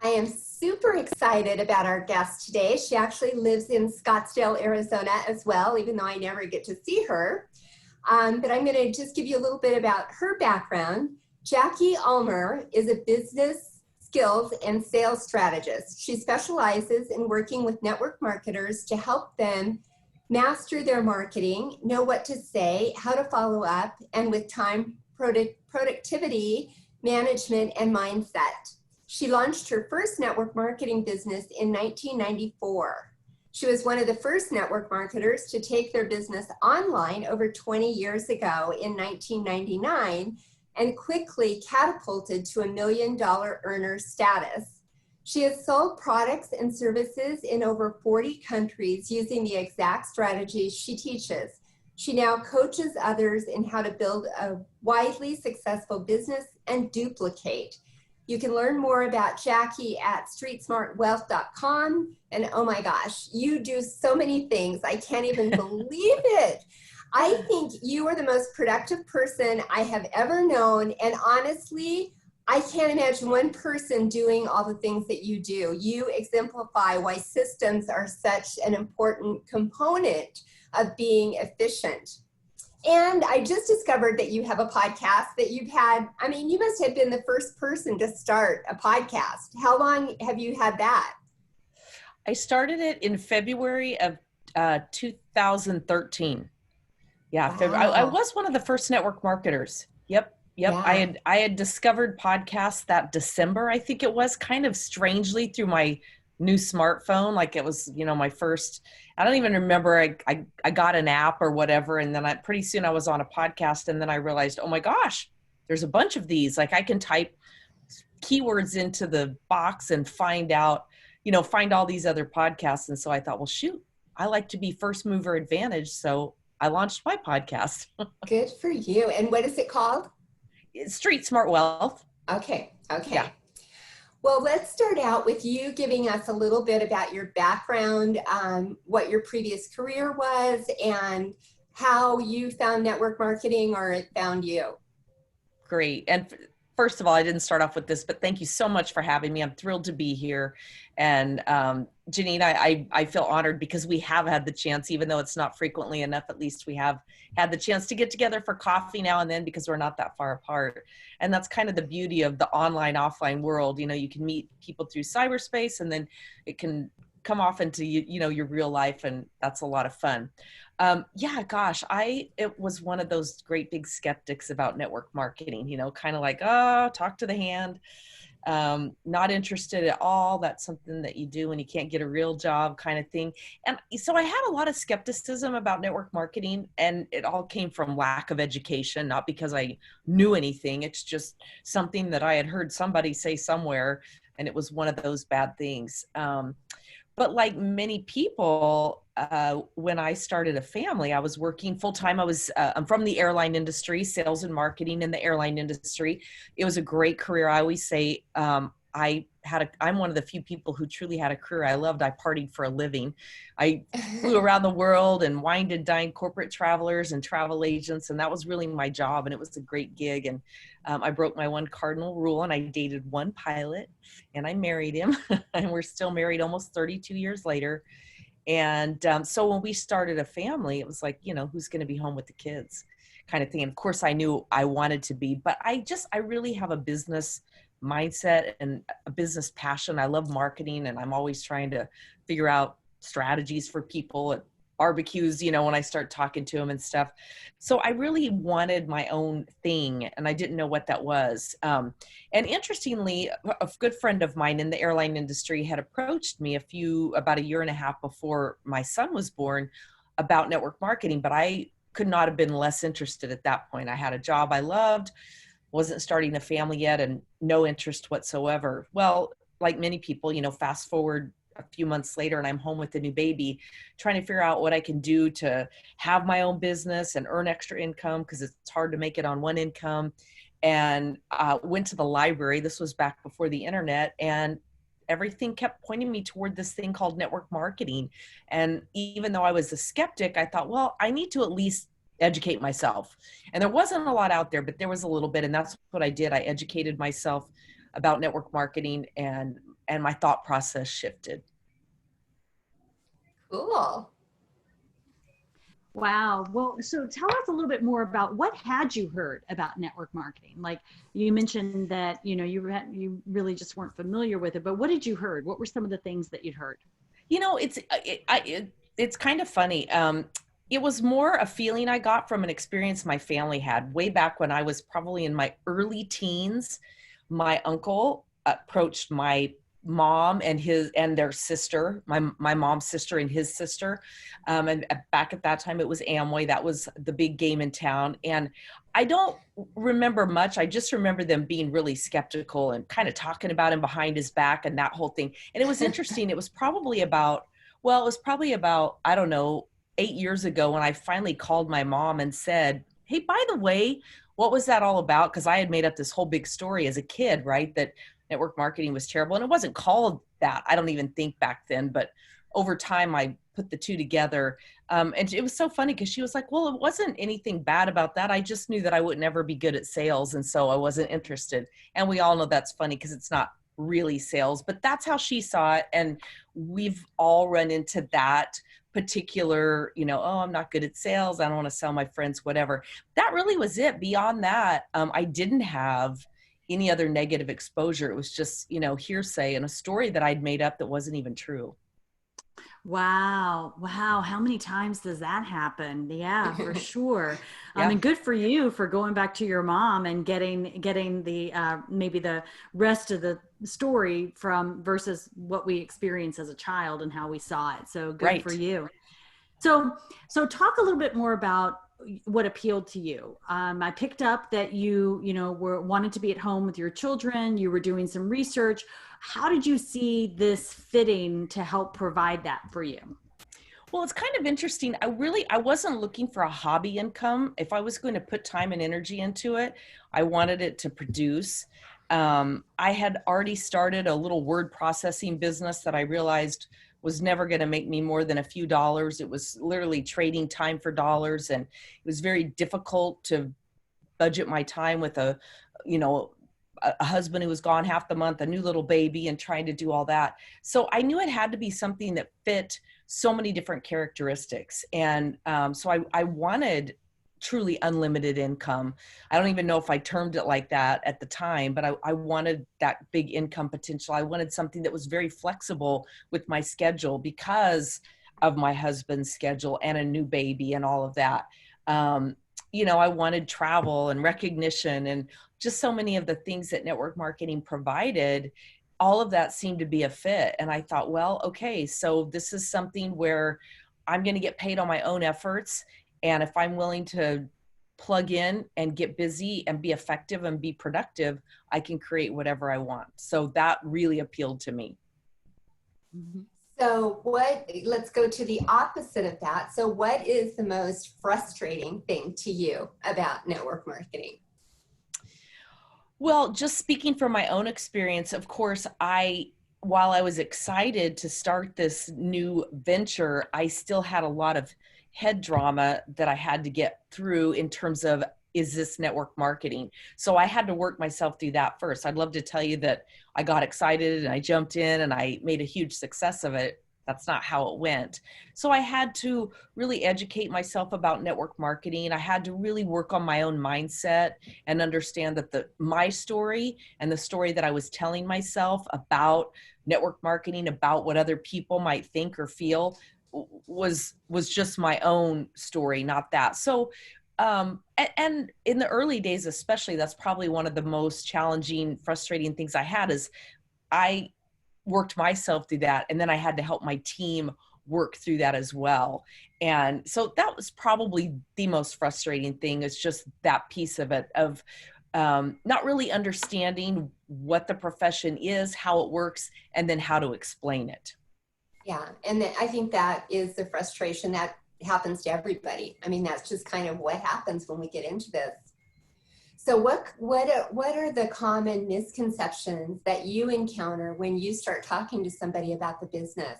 I am super excited about our guest today. She actually lives in Scottsdale, Arizona as well, even though I never get to see her. But I'm going to just give you a little bit about her background. Jackie Ulmer is a business skills and sales strategist. She specializes in working with network marketers to help them master their marketing, know what to say, how to follow up, and with time productivity management and mindset. She launched her first network marketing business in 1994. She was one of the first network marketers to take their business online over 20 years ago in 1999 and quickly catapulted to $1 million earner status. She has sold products and services in over 40 countries using the exact strategies she teaches. She now coaches others in how to build a widely successful business and duplicate. You can learn more about Jackie at streetsmartwealth.com. And oh my gosh, you do so many things. I can't even believe it. I think you are the most productive person I have ever known. And honestly, I can't imagine one person doing all the things that you do. You exemplify why systems are such an important component of being efficient. And I just discovered that you have a podcast that you've had. I mean, you must have been the first person to start a podcast. How long have you had that? I started it in February of 2013. Yeah, Wow. I was one of the first network marketers. Yep. Yeah. I had discovered podcasts that December, I think it was, kind of strangely through my new smartphone. Like it was, my first, I don't even remember, I got an app or whatever. And then pretty soon I was on a podcast, and then I realized, oh my gosh, there's a bunch of these. Like I can type keywords into the box and find out, find all these other podcasts. And so I thought, well, shoot, I like to be first mover advantage. So I launched my podcast. Good for you. And what is it called? Street Smart Wealth. Okay. Yeah. Well, let's start out with you giving us a little bit about your background, what your previous career was, and how you found network marketing or it found you. Great. And first of all, I didn't start off with this, but thank you so much for having me. I'm thrilled to be here. And Janine, I feel honored because we have had the chance, even though it's not frequently enough, at least we have had the chance to get together for coffee now and then because we're not that far apart. And that's kind of the beauty of the online, offline world. You can meet people through cyberspace, and then it can come off into, your real life. And that's a lot of fun. It was one of those great big skeptics about network marketing, kind of like, oh, talk to the hand. Not interested at all. That's something that you do when you can't get a real job kind of thing. And so I had a lot of skepticism about network marketing, and it all came from lack of education, not because I knew anything. It's just something that I had heard somebody say somewhere, and it was one of those bad things. But like many people, when I started a family, I was working full time. I'm from the airline industry, sales and marketing in the airline industry. It was a great career. I always say, I'm one of the few people who truly had a career I loved. I partied for a living. I flew around the world and wined and dined corporate travelers and travel agents. And that was really my job. And it was a great gig. And I broke my one cardinal rule, and I dated one pilot, and I married him. And we're still married almost 32 years later. And so when we started a family, it was like, who's going to be home with the kids kind of thing. And of course, I knew I wanted to be, but I really have a business mindset and a business passion. I love marketing, and I'm always trying to figure out strategies for people at barbecues, when I start talking to them and stuff. So I really wanted my own thing, and I didn't know what that was. And interestingly, a good friend of mine in the airline industry had approached me about a year and a half before my son was born about network marketing, but I could not have been less interested at that point. I had a job I loved, wasn't starting a family yet, and no interest whatsoever. Well, like many people, fast forward a few months later, and I'm home with a new baby, trying to figure out what I can do to have my own business and earn extra income, because it's hard to make it on one income. And went to the library. This was back before the internet, and everything kept pointing me toward this thing called network marketing. And even though I was a skeptic, I thought, well, I need to at least educate myself. And there wasn't a lot out there, but there was a little bit. And that's what I did. I educated myself about network marketing, and and my thought process shifted. Cool. Wow. Well, so tell us a little bit more about what had you heard about network marketing? Like you mentioned that, you really just weren't familiar with it, but what did you heard? What were some of the things that you'd heard? It's kind of funny. It was more a feeling I got from an experience my family had way back when I was probably in my early teens. My uncle approached my mom and their sister, my mom's sister and his sister. And back at that time, it was Amway. That was the big game in town. And I don't remember much. I just remember them being really skeptical and kind of talking about him behind his back and that whole thing. And it was interesting. It was probably about, I don't know, 8 years ago when I finally called my mom and said, hey, by the way, what was that all about? Because I had made up this whole big story as a kid, right? That network marketing was terrible. And it wasn't called that. I don't even think back then, but over time I put the two together. And it was so funny because she was like, well, it wasn't anything bad about that. I just knew that I would never be good at sales. And so I wasn't interested. And we all know that's funny because it's not really sales, but that's how she saw it. And we've all run into that particular, oh, I'm not good at sales. I don't want to sell my friends, whatever. That really was it. Beyond that, I didn't have any other negative exposure. It was just, hearsay and a story that I'd made up that wasn't even true. Wow. Wow. How many times does that happen? Yeah, for sure. Yeah. And good for you for going back to your mom and getting the, maybe the rest of the story from versus what we experienced as a child and how we saw it. So good Right. for you. So talk a little bit more about what appealed to you. I picked up that you were wanted to be at home with your children. You were doing some research. How did you see this fitting to help provide that for you? Well, it's kind of interesting. I wasn't looking for a hobby income. If I was going to put time and energy into it, I wanted it to produce. I had already started a little word processing business that I realized was never going to make me more than a few dollars. It was literally trading time for dollars. And it was very difficult to budget my time with a husband who was gone half the month, a new little baby, and trying to do all that. So I knew it had to be something that fit so many different characteristics. And so I wanted truly unlimited income. I don't even know if I termed it like that at the time, but I wanted that big income potential. I wanted something that was very flexible with my schedule because of my husband's schedule and a new baby and all of that. I wanted travel and recognition and just so many of the things that network marketing provided. All of that seemed to be a fit. And I thought, well, okay, so this is something where I'm going to get paid on my own efforts. And if I'm willing to plug in and get busy and be effective and be productive, I can create whatever I want. So that really appealed to me. Mm-hmm. So let's go to the opposite of that. So what is the most frustrating thing to you about network marketing? Well, just speaking from my own experience, of course, while I was excited to start this new venture, I still had a lot of head drama that I had to get through in terms of, is this network marketing? So I had to work myself through that first. I'd love to tell you that I got excited and I jumped in and I made a huge success of it. That's not how it went. So I had to really educate myself about network marketing. I had to really work on my own mindset and understand that my story and the story that I was telling myself about network marketing, about what other people might think or feel, was just my own story, not that. So and in the early days, especially, that's probably one of the most challenging, frustrating things I had is I worked myself through that. And then I had to help my team work through that as well. And so that was probably the most frustrating thing, is just that piece of it, of not really understanding what the profession is, how it works, and then how to explain it. Yeah, and I think that is the frustration that happens to everybody. I mean, that's just kind of what happens when we get into this. So what are the common misconceptions that you encounter when you start talking to somebody about the business?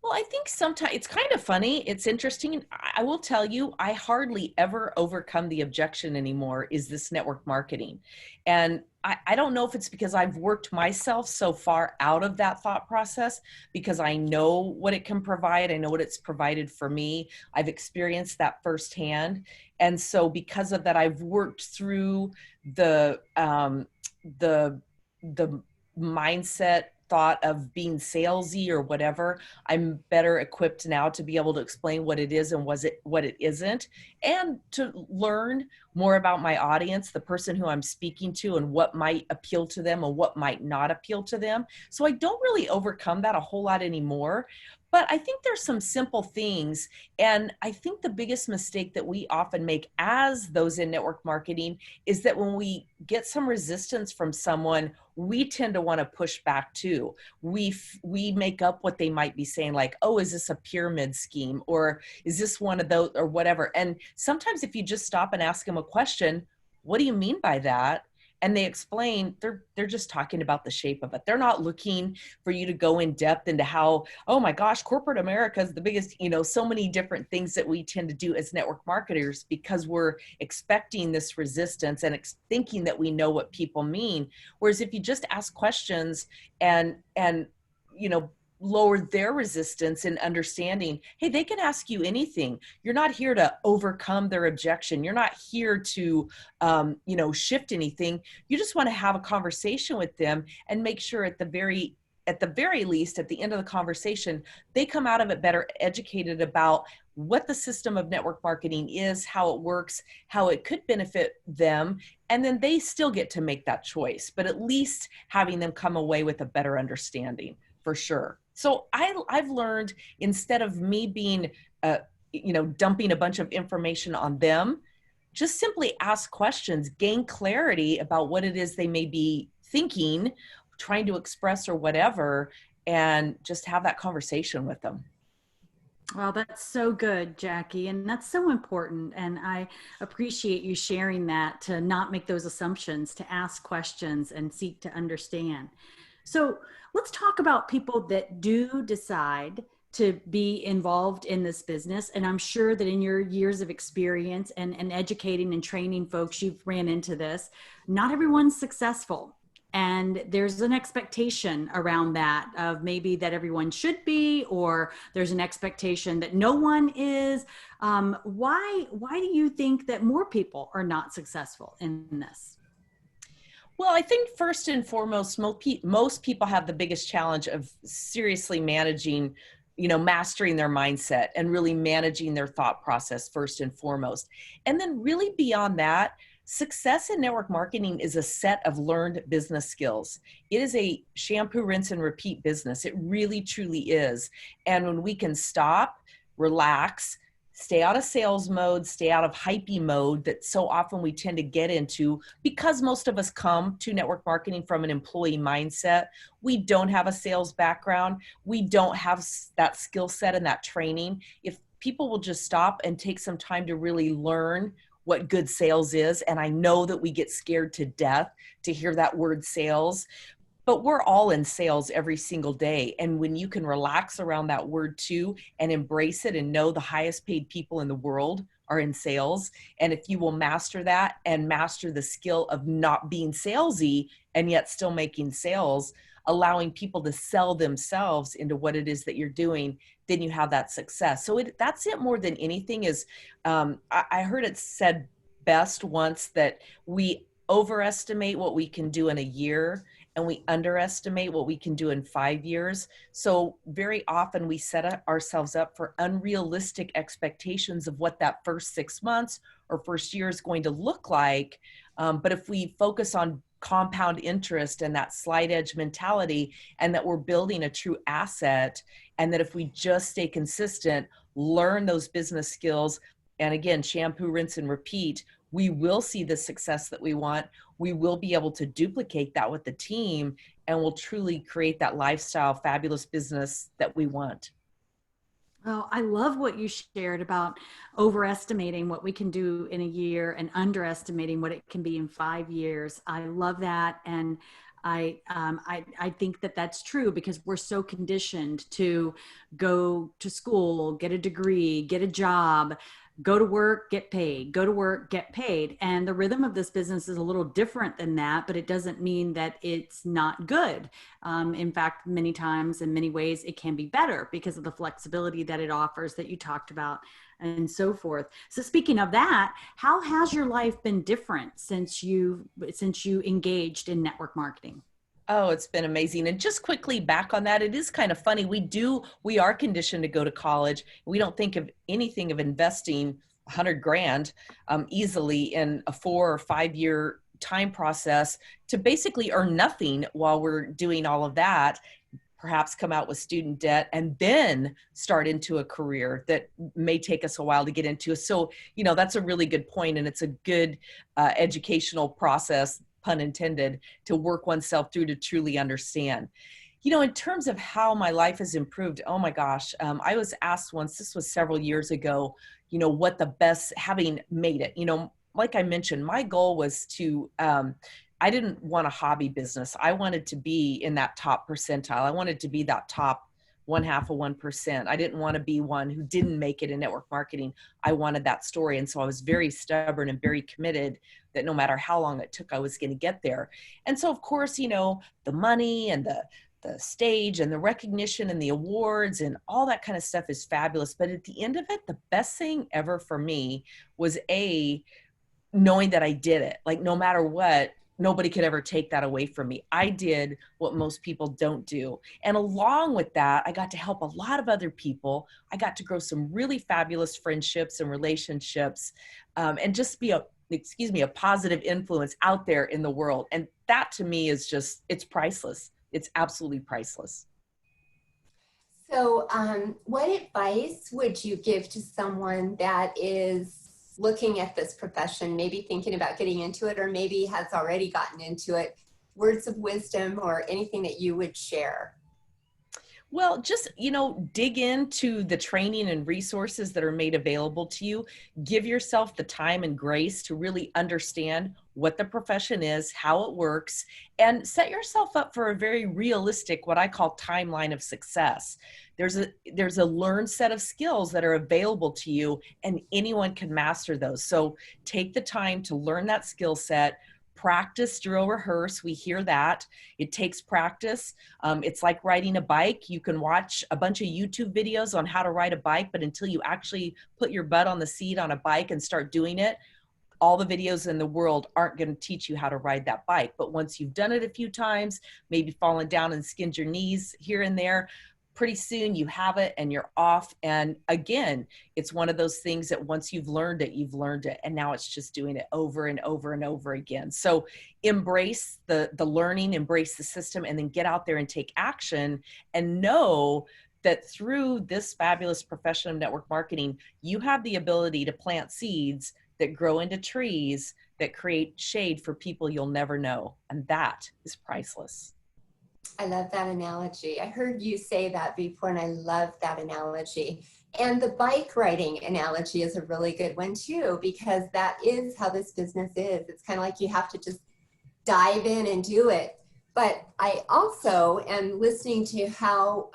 Well, I think sometimes it's kind of funny. It's interesting. I will tell you, I hardly ever overcome the objection anymore is this network marketing. And I don't know if it's because I've worked myself so far out of that thought process because I know what it can provide. I know what it's provided for me. I've experienced that firsthand. And so because of that, I've worked through the, the mindset thought of being salesy or whatever. I'm better equipped now to be able to explain what it is and what it isn't, and to learn more about my audience, the person who I'm speaking to, and what might appeal to them and what might not appeal to them. So I don't really overcome that a whole lot anymore. But I think there's some simple things. And I think the biggest mistake that we often make as those in network marketing is that when we get some resistance from someone, we tend to want to push back too. We make up what they might be saying, like, oh, is this a pyramid scheme, or is this one of those, or whatever. And sometimes if you just stop and ask them a question, what do you mean by that? And they explain, they're just talking about the shape of it. They're not looking for you to go in depth into how, oh my gosh, corporate America is the biggest, so many different things that we tend to do as network marketers because we're expecting this resistance and thinking that we know what people mean. Whereas if you just ask questions and lower their resistance and understanding, hey, they can ask you anything. You're not here to overcome their objection. You're not here to shift anything. You just want to have a conversation with them and make sure at the very least, at the end of the conversation, they come out of it better educated about what the system of network marketing is, how it works, how it could benefit them, and then they still get to make that choice. But at least having them come away with a better understanding, for sure. So I've learned, instead of me being, dumping a bunch of information on them, just simply ask questions, gain clarity about what it is they may be thinking, trying to express, or whatever, and just have that conversation with them. Well, that's so good, Jackie. And that's so important. And I appreciate you sharing that, to not make those assumptions, to ask questions and seek to understand. So let's talk about people that do decide to be involved in this business. And I'm sure that in your years of experience and educating and training folks, you've ran into this. Not everyone's successful. And there's an expectation around that of maybe that everyone should be, or there's an expectation that no one is. Why do you think that more people are not successful in this? Well, I think first and foremost, most people have the biggest challenge of seriously managing, mastering their mindset and really managing their thought process first and foremost. And then really beyond that, success in network marketing is a set of learned business skills. It is a shampoo, rinse, and repeat business. It really, truly is. And when we can stop, relax, stay out of sales mode, stay out of hypey mode that so often we tend to get into, because most of us come to network marketing from an employee mindset. We don't have a sales background. We don't have that skill set and that training. If people will just stop and take some time to really learn what good sales is, and I know that we get scared to death to hear that word sales, but we're all in sales every single day. And when you can relax around that word too and embrace it and know the highest paid people in the world are in sales, and if you will master that and master the skill of not being salesy and yet still making sales, allowing people to sell themselves into what it is that you're doing, then you have that success. So that's it more than anything is, I heard it said best once that we overestimate what we can do in a year and we underestimate what we can do in 5 years. So very often we set ourselves up for unrealistic expectations of what that first 6 months or first year is going to look like. But if we focus on compound interest and that slide edge mentality, and that we're building a true asset, and that if we just stay consistent, learn those business skills, and again, shampoo, rinse, and repeat, we will see the success that we want. We will be able to duplicate that with the team, and we'll truly create that lifestyle, fabulous business that we want. Oh, I love what you shared about overestimating what we can do in a year and underestimating what it can be in 5 years. I love that, and I think that that's true because we're so conditioned to go to school, get a degree, get a job, go to work, get paid, go to work, get paid. And the rhythm of this business is a little different than that, but it doesn't mean that it's not good. In fact, many times, in many ways, it can be better because of the flexibility that it offers that you talked about and so forth. So speaking of that, how has your life been different since you engaged in network marketing? Oh, it's been amazing. And just quickly back on that, it is kind of funny. We are conditioned to go to college. We don't think of anything of investing 100 grand easily in a 4 or 5 year time process to basically earn nothing while we're doing all of that, perhaps come out with student debt and then start into a career that may take us a while to get into. So, that's a really good point, and it's a good educational process, pun intended, to work oneself through to truly understand. In terms of how my life has improved, oh my gosh, I was asked once, this was several years ago, what the best, having made it, like I mentioned, my goal was to, I didn't want a hobby business. I wanted to be in that top percentile. I wanted to be that top 0.5%. I didn't want to be one who didn't make it in network marketing. I wanted that story. And so I was very stubborn and very committed that no matter how long it took, I was going to get there. And so, of course, the money and the stage and the recognition and the awards and all that kind of stuff is fabulous. But at the end of it, the best thing ever for me was knowing that I did it. Like, no matter what, nobody could ever take that away from me. I did what most people don't do. And along with that, I got to help a lot of other people. I got to grow some really fabulous friendships and relationships, and just be a positive influence out there in the world. And that to me is just, it's priceless. It's absolutely priceless. So, what advice would you give to someone that is looking at this profession, maybe thinking about getting into it, or maybe has already gotten into it? Words of wisdom or anything that you would share? Well, just, dig into the training and resources that are made available to you. Give yourself the time and grace to really understand what the profession is, how it works, and set yourself up for a very realistic, what I call timeline of success. There's a learned set of skills that are available to you, and anyone can master those. So take the time to learn that skill set. Practice, drill, rehearse. We hear that. It takes practice. It's like riding a bike. You can watch a bunch of YouTube videos on how to ride a bike, but until you actually put your butt on the seat on a bike and start doing it, all the videos in the world aren't going to teach you how to ride that bike. But once you've done it a few times, maybe fallen down and skinned your knees here and there, pretty soon you have it and you're off. And again, it's one of those things that once you've learned it, you've learned it. And now it's just doing it over and over and over again. So embrace the learning, embrace the system, and then get out there and take action, and know that through this fabulous profession of network marketing, you have the ability to plant seeds that grow into trees that create shade for people you'll never know. And that is priceless. I love that analogy. I heard you say that before, and I love that analogy. And the bike riding analogy is a really good one too, because that is how this business is. It's kind of like you have to just dive in and do it. But I also am listening to how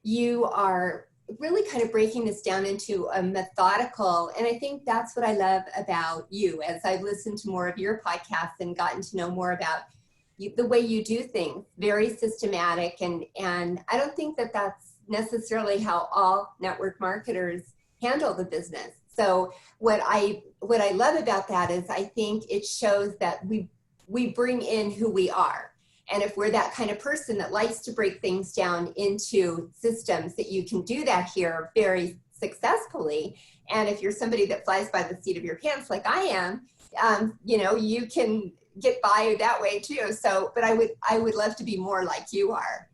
you are really kind of breaking this down into a methodical, and I think that's what I love about you as I've listened to more of your podcasts and gotten to know more about the way you do things, very systematic. And I don't think that that's necessarily how all network marketers handle the business. So what I love about that is I think it shows that we bring in who we are. And if we're that kind of person that likes to break things down into systems, that you can do that here very successfully. And if you're somebody that flies by the seat of your pants like I am, you can get by that way too. So, but I would love to be more like you are.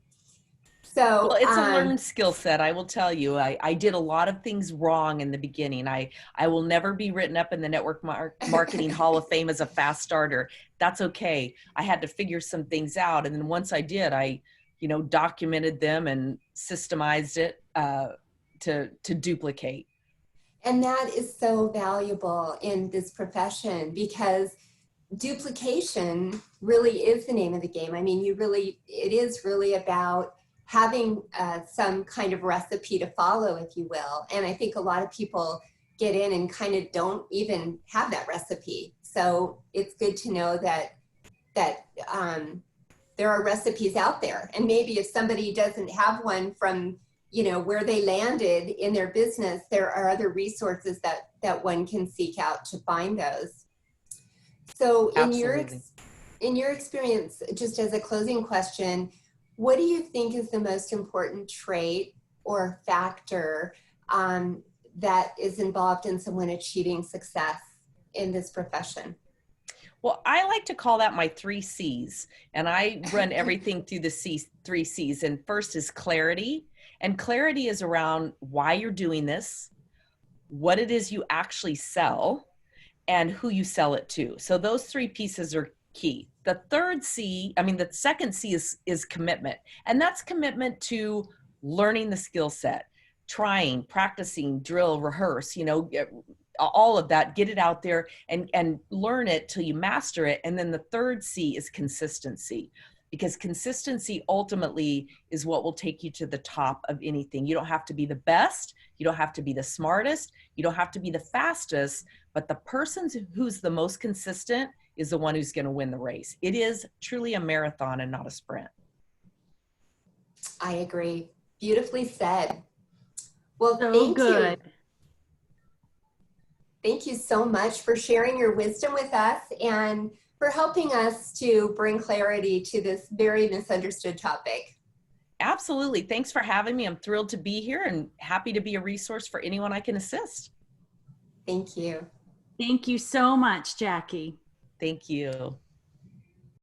So well, it's a learned skill set. I will tell you, I did a lot of things wrong in the beginning. I will never be written up in the network marketing Hall of Fame as a fast starter. That's okay. I had to figure some things out. And then once I did, I documented them and systemized it to duplicate. And that is so valuable in this profession, because duplication really is the name of the game. I mean, it is really about having some kind of recipe to follow, if you will. And I think a lot of people get in and kind of don't even have that recipe. So it's good to know that there are recipes out there. And maybe if somebody doesn't have one from, where they landed in their business, there are other resources that one can seek out to find those. So in your experience, just as a closing question, what do you think is the most important trait or factor that is involved in someone achieving success in this profession? Well, I like to call that my 3 C's, and I run everything through the 3 C's. And first is clarity. And clarity is around why you're doing this, what it is you actually sell, and who you sell it to. So those 3 pieces are key. The second C is commitment. And that's commitment to learning the skill set, trying, practicing, drill, rehearse, all of that, get it out there and learn it till you master it. And then the third C is consistency, because consistency ultimately is what will take you to the top of anything. You don't have to be the best. You don't have to be the smartest. You don't have to be the fastest, but the person who's the most consistent is the one who's going to win the race. It is truly a marathon and not a sprint. I agree. Beautifully said. Well, So thank good. you. Thank you so much for sharing your wisdom with us and for helping us to bring clarity to this very misunderstood topic. Absolutely. Thanks for having me. I'm thrilled to be here and happy to be a resource for anyone I can assist. Thank you. Thank you so much, Jackie. Thank you.